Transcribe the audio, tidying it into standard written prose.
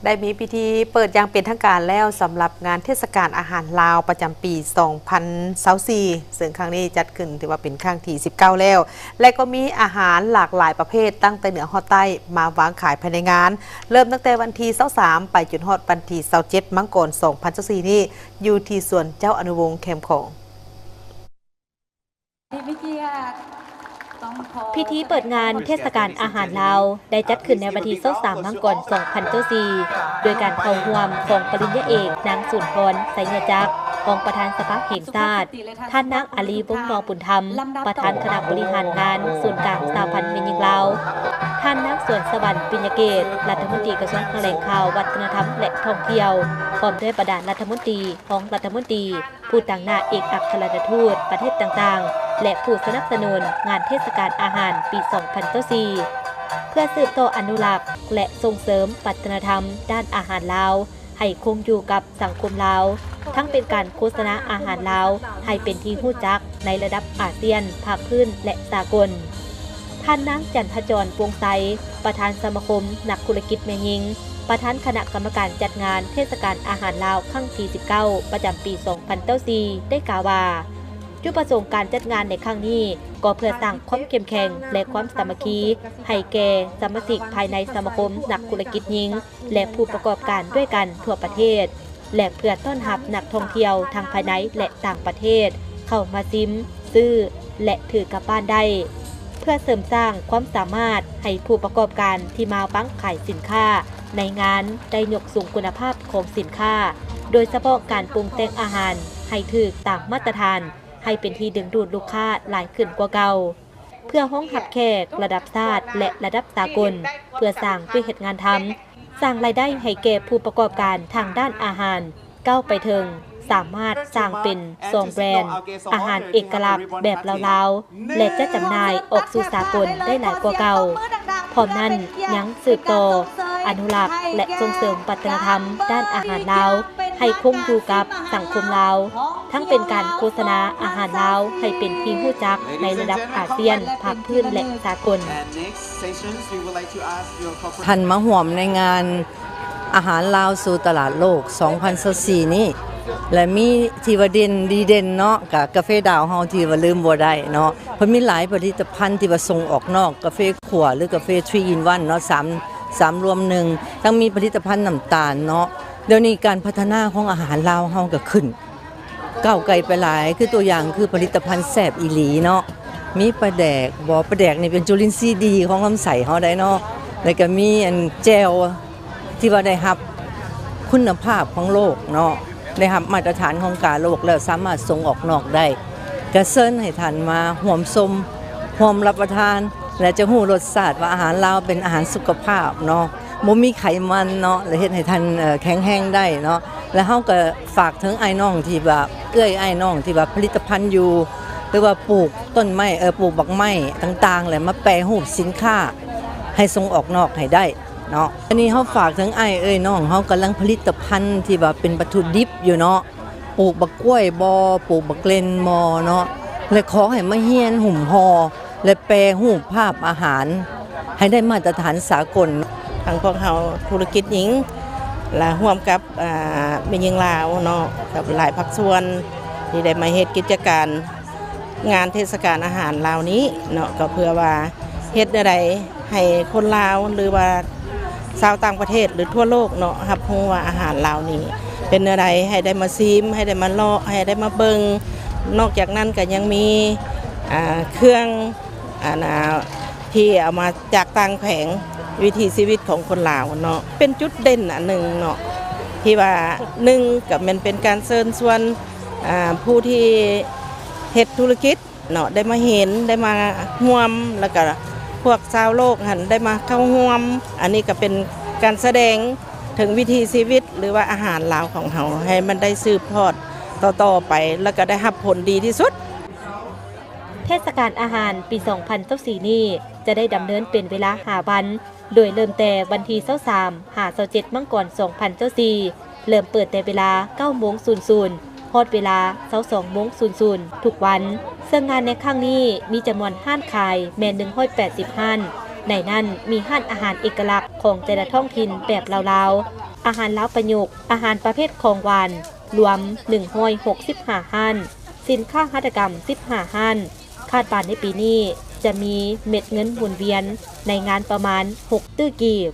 ได้มีพิธีเปิดอย่างเป็นทางการแล้วสำหรับงานเทศกาลอาหารลาวประจำปี 2024 ซึ่งครั้งนี้จัดขึ้นถือว่าเป็นครั้งที่ 19 แล้ว และก็มีอาหารหลากหลายประเภทตั้งแต่เหนือฮอดใต้มาวางขายภายในงาน เริ่มตั้งแต่วันที่ 23 ไปจนฮอดวันที่ 27 มังกร 2024 นี้อยู่ที่สวนเจ้าอนุวงศ์แคมป์ของพิธีเปิดงานเทศกาลอาหารลาวได้จัดขึ้นในวันที่23มังกร 2024 โดยการเข้าร่วมของปริญญาเอกนางสุนทรไสยจักรรองประธานสภาแห่งชาติท่านนางอาลีวงศ์นองปุณธรรมประธานคณะบริหารงานศูนย์กลางสหพันธ์แม่หญิงลาวท่านนางสวนสวรรค์ปิญญเกตรัฐมนตรีกระทรวงแถลงข่าววัฒนธรรมและท่องเที่ยวพร้อมด้วยประธานรัฐมนตรีของรัฐมนตรีผู้ต่างหน้าเอกอัครราชทูตประเทศต่างๆและผู้สนับสนุนงานเทศกาลอาหารปี 2024 เพื่อสืบต่ออนุรักษ์และส่งเสริมวัฒนธรรมด้านอาหารลาวให้คงอยู่กับสังคมลาวทั้งเป็นการโฆษณาอาหารลาวให้เป็นที่รู้จักในระดับอาเซียนภาคพื้นและสากลท่านนางจันทจรปวงไซประธานสมาคมนักธุรกิจแม่หญิงประธานคณะกรรมการจัดงานเทศกาลอาหารลาวครั้งที่ 19 ประจำปี 2024 ได้กล่าวว่าจุดประสงค์การจัดงานในครั้งนี้ก็เพื่อสร้างความเข้มแข็งและความสามัคคีให้แก่สมาชิกภายในสมาคมนักธุรกิจหญิงและผู้ประกอบการด้วยกันทั่วประเทศและเพื่อต้อนรับนักท่องเที่ยวทางภายในและต่างประเทศเข้ามาซิมซื้อและถือกลับบ้านได้เพื่อเสริมสร้างความสามารถให้ผู้ประกอบการที่มาบังขายสินค้าในงานได้ยกสูงคุณภาพของสินค้าโดยเฉพาะการปรุงแต่งอาหารให้ถูกตามมาตรฐานให้เป็นที่ดึงดูดลูกค้าหลายขึ้นกว่าเก่าเพื่อห้องหับแขกระดับชาติและระดับสากลเพื่อสร้างด้วยเหตุงานทำสร้างรายได้ให้แก่ผู้ประกอบการทางด้านอาหารก้าวไปถึงสามารถสร้างเป็น2แบรนด์อาหารเอกลักษณ์แบบลาวๆและจะจำหน่ายออกสู่สากลได้หลายกว่าเก่าพร้อมนั้นยังสืบต่ออนุรักษ์และส่งเสริมวัฒนธรรมด้านอาหารลาวให้คงอยู่กับสังคมลาวทั้งเป็นการโฆษณาอาหารลาวให้เป็นที่รู้จักในระดับอาเซียนภาคพื้นและสากลท่านมาห่วมในงานอาหารลาวสู่ตลาดโลก 2024 นี้และมีที่ว่าเด่นดีเด่นเนาะกับกาแฟดาวเฮาที่ว่าลืมบ่ได้เนาะเพิ่นมีหลายผลิตภัณฑ์ที่ว่าส่งออกนอกกาแฟขั่วหรือกาแฟ3 in 1เนาะ3รวม1ทั้งมีผลิตภัณฑ์น้ำตาลเนาะเดี๋ยวนี้การพัฒนาของอาหารลาวเฮาก็ขึ้นก้าวไกลไปหลายคือตัวอย่างคือผลิตภัณฑ์แซ่บอีหลีเนาะมีปลาแดกบ่ปลาแดกนี่เป็นจุลินทรีย์ดีของลำไส้เฮาได้เนาะแล้วก็มีอันแจ่วที่ว่าได้รับคุณภาพของโลกเนาะได้รับมาตรฐานของการโลกแล้วสามารถส่งออกนอกได้กระเซิญให้ท่านมาห่วมชมห่วมรับประทานและจะฮู้รสชาติว่าอาหารลาวเป็นอาหารสุขภาพเนาะบ่มีไขมันเนาะและเฮ็ดให้ท่านแข็งแรงได้เนาะแล้วเฮาก็ฝากถึงไอ้น้องที่ว่าไอ้น้องที่ว่าผลิตภัณฑ์อยู่หรือว่าปลูกต้นไม้ปลูกบักไม้ต่างๆแล้วมาแปรรูปสินค้าให้ส่งออกนอกให้ได้เนาะอันนี้เฮาฝากถึงไอ้น้องเฮากำลังผลิตภัณฑ์ที่ว่าเป็นวัตถุดิบอยู่เนาะปลูกบักกล้วยบ่ปลูกบักเลนมอเนาะและขอให้มาเฮียนหุ่มห่อและแปรรูปภาพอาหารให้ได้มาตรฐานสากลทางพวกเราธุรกิจหญิงและร่วมกับแม่หญิงลาวเนาะกับหลายภาคส่วนที่ได้มาเฮ็ดกิจการงานเทศกาลอาหารลาวนี้เนาะก็เพื่อว่าเฮ็ดอะไรให้คนลาวหรือว่าชาวต่างประเทศหรือทั่วโลกเนาะรับรู้ว่าอาหารลาวนี้เป็นอะไรให้ได้มาซิมให้ได้มาเลาะให้ได้มาเบิ่งนอกจากนั้นก็ยังมีเครื่องที่เอามาจากต่างแผงวิถีชีวิตของคนลาวเนาะเป็นจุดเด่นอันหนึ่งเนาะที่ว่า1กับมันเป็นการเชิญชวนผู้ที่เฮ็ดธุรกิจเนาะได้มาเห็นได้มาร่วมแล้วก็พวกชาวโลกหันได้มาเข้าร่วมอันนี้ก็เป็นการแสดงถึงวิถีชีวิตหรือว่าอาหารลาวของเราให้มันได้สืบทอดต่อไปแล้วก็ได้รับผลดีที่สุดเทศกาลอาหารปี 2024 นี้จะได้ดำเนินเป็นเวลา5 วันโดยเริ่มแต่วันที่23-27 มังกร 2024 เริ่มเปิดแต่เวลา 9:00 ฮอดเวลา 22:00 ทุกวันซึ่งงานในครั้งนี้มีจำนวนห้านขายแม่น180 ห้านในนั้นมีห้านอาหารเอกลักษณ์ของแต่ละท้องถิ่นแบบลาว อาหารลาวประยุกต์อาหารประเภทของหวานรวม165ฮั่นสินค้าหัตถกรรม15ฮั่นคาดว่าในปีนี้จะมีเม็ดเงินหมุนเวียนในงานประมาณ6 ตื้อกีบ